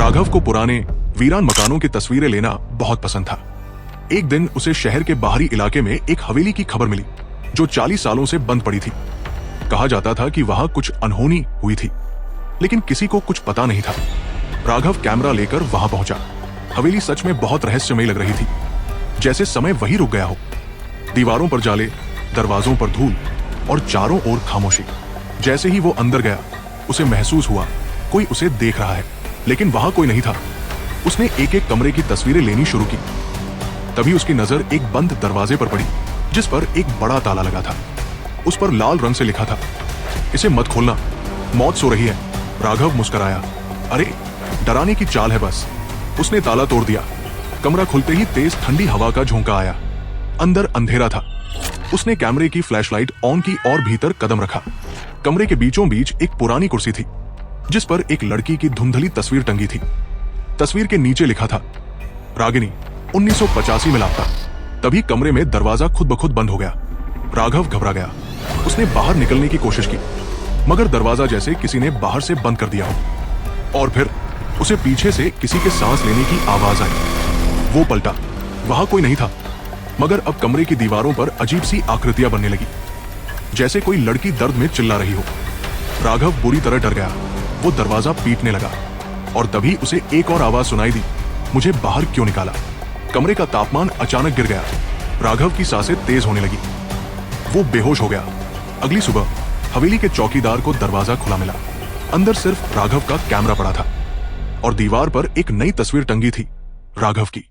राघव को पुराने वीरान मकानों की तस्वीरें लेना बहुत पसंद था। एक दिन उसे शहर के बाहरी इलाके में एक हवेली की खबर मिली जो 40 सालों से बंद पड़ी थी। कहा जाता था कि वहां कुछ अनहोनी हुई थी, लेकिन किसी को कुछ पता नहीं था। राघव कैमरा लेकर वहां पहुंचा। हवेली सच में बहुत रहस्यमयी लग रही थी, जैसे समय वहीं रुक गया हो। दीवारों पर जाले, दरवाजों पर धूल और चारों ओर खामोशी। जैसे ही वो अंदर गया, उसे महसूस हुआ कोई उसे देख रहा है, लेकिन वहां कोई नहीं था। उसने एक एक कमरे की तस्वीरें लेनी शुरू की। तभी उसकी नजर एक बंद दरवाजे पर पड़ी, जिस पर एक बड़ा ताला लगा था। उस पर लाल रंग से लिखा था, इसे मत खोलना, मौत सो रही है। राघव मुस्कुराया, अरे डराने की चाल है बस। उसने ताला तोड़ दिया। कमरा खुलते ही तेज ठंडी हवा का झोंका आया। अंदर अंधेरा था। उसने कैमरे की फ्लैशलाइट ऑन की और भीतर कदम रखा। कमरे के बीचों बीच एक पुरानी कुर्सी थी, जिस पर एक लड़की की धुंधली तस्वीर टंगी थी। तस्वीर के नीचे लिखा था, रागिनी 1985 में लापता। तभी कमरे में दरवाजा खुद ब खुद बंद हो गया। राघव घबरा गया। उसने बाहर निकलने की कोशिश की, मगर दरवाजा जैसे किसी ने बाहर से बंद कर दिया हो। और फिर उसे पीछे से किसी के सांस लेने की आवाज आई। वो पलटा, वहां कोई नहीं था, मगर अब कमरे की दीवारों पर अजीब सी आकृतियां बनने लगी, जैसे कोई लड़की दर्द में चिल्ला रही हो। राघव बुरी तरह डर गया। वो दरवाजा पीटने लगा और तभी उसे एक और आवाज सुनाई दी, मुझे बाहर क्यों निकाला। कमरे का तापमान अचानक गिर गया। राघव की सांसें तेज होने लगी। वो बेहोश हो गया। अगली सुबह हवेली के चौकीदार को दरवाजा खुला मिला। अंदर सिर्फ राघव का कैमरा पड़ा था और दीवार पर एक नई तस्वीर टंगी थी, राघव की।